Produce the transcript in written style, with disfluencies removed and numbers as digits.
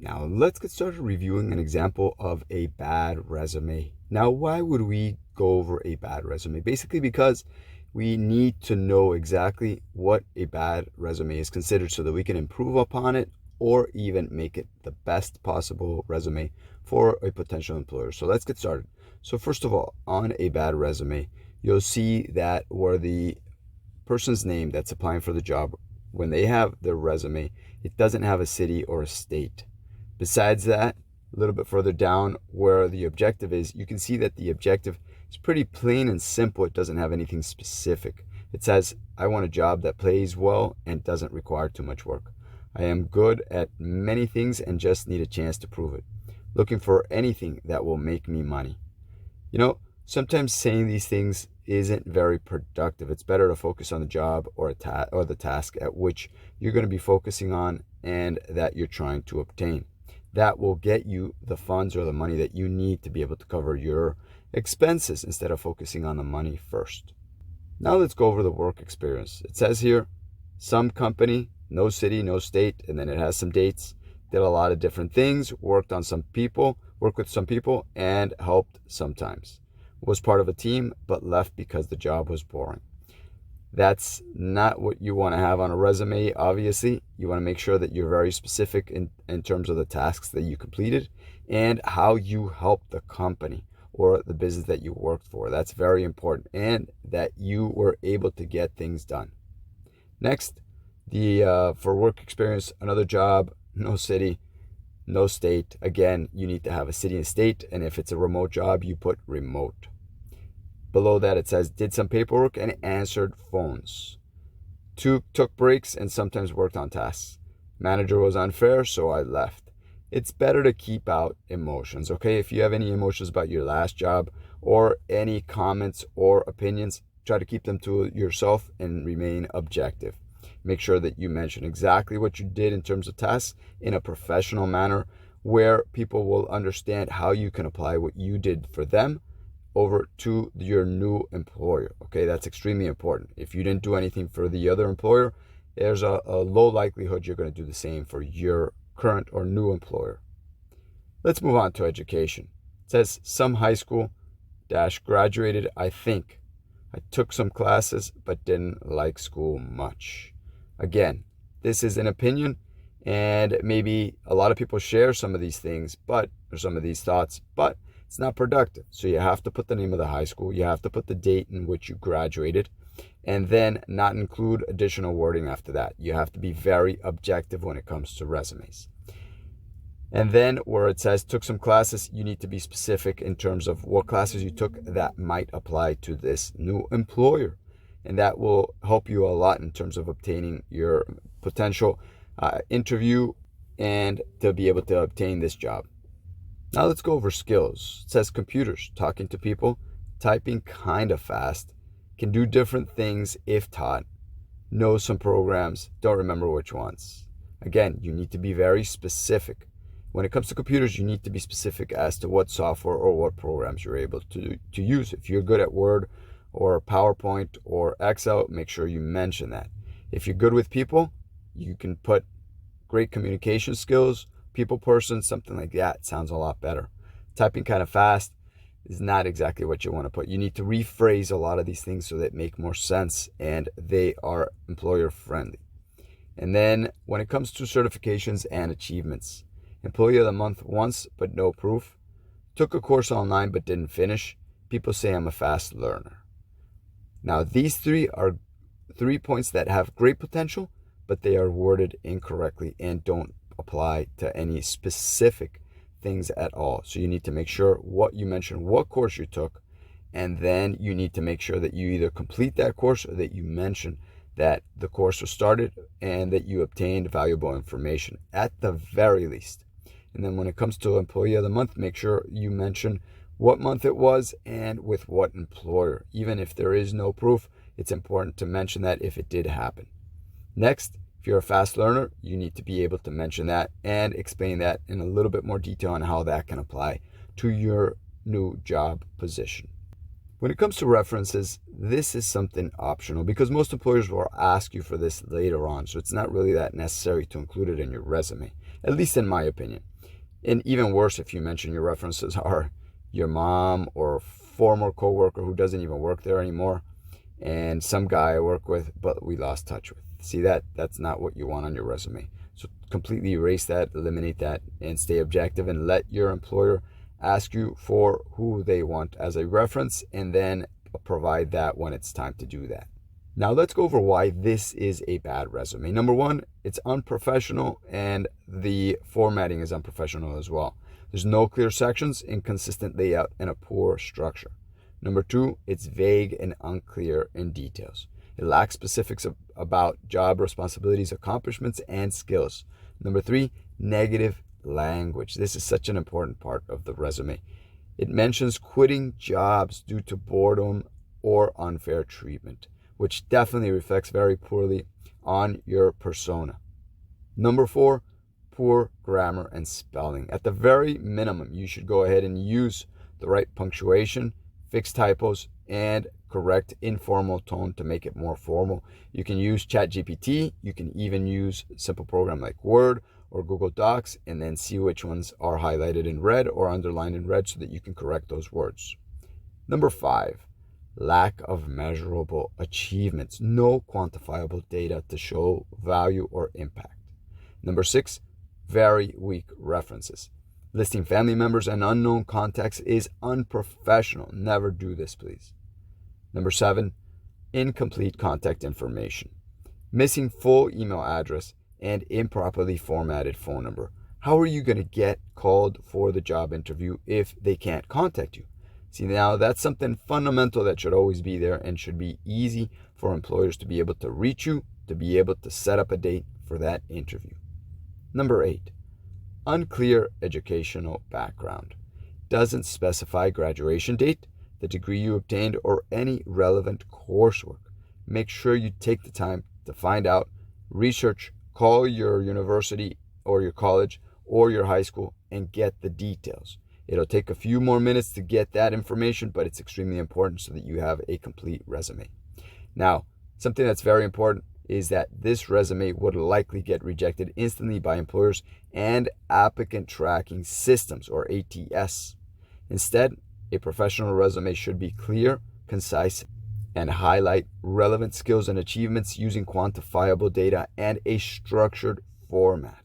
Now let's get started reviewing an example of a bad resume. Now, why would we go over a bad resume? Basically because we need to know exactly what a bad resume is considered so that we can improve upon it or even make it the best possible resume for a potential employer. So let's get started. So first of all, on a bad resume, you'll see that where the person's name that's applying for the job, when they have their resume, it doesn't have a city or a state. Besides that, a little bit further down where the objective is, you can see that the objective is pretty plain and simple. It doesn't have anything specific. It says, I want a job that pays well and doesn't require too much work. I am good at many things and just need a chance to prove it. Looking for anything that will make me money. Sometimes saying these things isn't very productive. It's better to focus on the job or the task at which you're going to be focusing on and that you're trying to obtain. That will get you the funds or the money that you need to be able to cover your expenses instead of focusing on the money first. Now let's go over the work experience. It says here, some company, no city, no state, and then it has some dates, did a lot of different things, worked with some people, and helped sometimes. Was part of a team, but left because the job was boring. That's not what you want to have on a resume, obviously. You want to make sure that you're very specific in terms of the tasks that you completed and how you helped the company or the business that you worked for. That's very important, and that you were able to get things done. Next, for work experience, another job, no city, no state. Again, you need to have a city and state, and if it's a remote job, you put remote. Below that, it says, did some paperwork and answered phones. Took breaks and sometimes worked on tasks. Manager was unfair, so I left. It's better to keep out emotions, okay? If you have any emotions about your last job or any comments or opinions, try to keep them to yourself and remain objective. Make sure that you mention exactly what you did in terms of tasks in a professional manner where people will understand how you can apply what you did for them over to your new employer. Okay, that's extremely important. If you didn't do anything for the other employer, there's a low likelihood you're going to do the same for your current or new employer. Let's move on to education. It says some high school graduated, I think. I took some classes but didn't like school much. Again, this is an opinion, and maybe a lot of people share some of these things, or some of these thoughts, but it's not productive. So you have to put the name of the high school, you have to put the date in which you graduated, and then not include additional wording after that. You have to be very objective when it comes to resumes. And then where it says took some classes, you need to be specific in terms of what classes you took that might apply to this new employer. And that will help you a lot in terms of obtaining your potential interview and to be able to obtain this job. Now let's go over skills. It says computers, talking to people, typing kind of fast, can do different things if taught, know some programs, don't remember which ones. Again, you need to be very specific. When it comes to computers, you need to be specific as to what software or what programs you're able to use. If you're good at Word or PowerPoint or Excel, make sure you mention that. If you're good with people, you can put great communication skills, people person, something like that sounds a lot better. Typing kind of fast is not exactly what you want to put. You need to rephrase a lot of these things so that make more sense and they are employer friendly. And then when it comes to certifications and achievements, employee of the month once but no proof, took a course online but didn't finish, people say I'm a fast learner. Now these three are 3 points that have great potential, but they are worded incorrectly and don't apply to any specific things at all. So you need to make sure what you mention, what course you took, and then you need to make sure that you either complete that course or that you mention that the course was started and that you obtained valuable information at the very least. And then when it comes to employee of the month, make sure you mention what month it was and with what employer. Even if there is no proof, it's important to mention that if it did happen. Next, if you're a fast learner, you need to be able to mention that and explain that in a little bit more detail on how that can apply to your new job position. When it comes to references, this is something optional because most employers will ask you for this later on. So it's not really that necessary to include it in your resume. at least in my opinion. And even worse if you mention your references are your mom or a former coworker who doesn't even work there anymore, and some guy I work with but we lost touch with. See, that's not what you want on your resume. So completely erase that, eliminate that, and stay objective and let your employer ask you for who they want as a reference, and then provide that when it's time to do that. Now let's go over why this is a bad resume. Number one, it's unprofessional and the formatting is unprofessional as well. There's no clear sections, inconsistent layout, and a poor structure. Number two, it's vague and unclear in details. It lacks specifics about job responsibilities, accomplishments, and skills. Number three, negative language. This is such an important part of the resume. It mentions quitting jobs due to boredom or unfair treatment, which definitely reflects very poorly on your persona. Number four, poor grammar and spelling. At the very minimum, you should go ahead and use the right punctuation, fix typos, and correct informal tone to make it more formal. You can use ChatGPT. You can even use a simple program like Word or Google Docs, and then see which ones are highlighted in red or underlined in red so that you can correct those words. Number five, lack of measurable achievements. No quantifiable data to show value or impact. Number six, very weak references. Listing family members and unknown contacts is unprofessional. Never do this, please. Number seven, incomplete contact information. Missing full email address and improperly formatted phone number. How are you going to get called for the job interview if they can't contact you? See, now that's something fundamental that should always be there and should be easy for employers to be able to reach you, to be able to set up a date for that interview. Number eight, unclear educational background. Doesn't specify graduation date, the degree you obtained, or any relevant coursework. Make sure you take the time to find out, research, call your university or your college or your high school and get the details. It'll take a few more minutes to get that information, but it's extremely important so that you have a complete resume. Now, something that's very important is that this resume would likely get rejected instantly by employers and Applicant Tracking Systems, or ATS. Instead, a professional resume should be clear, concise, and highlight relevant skills and achievements using quantifiable data and a structured format.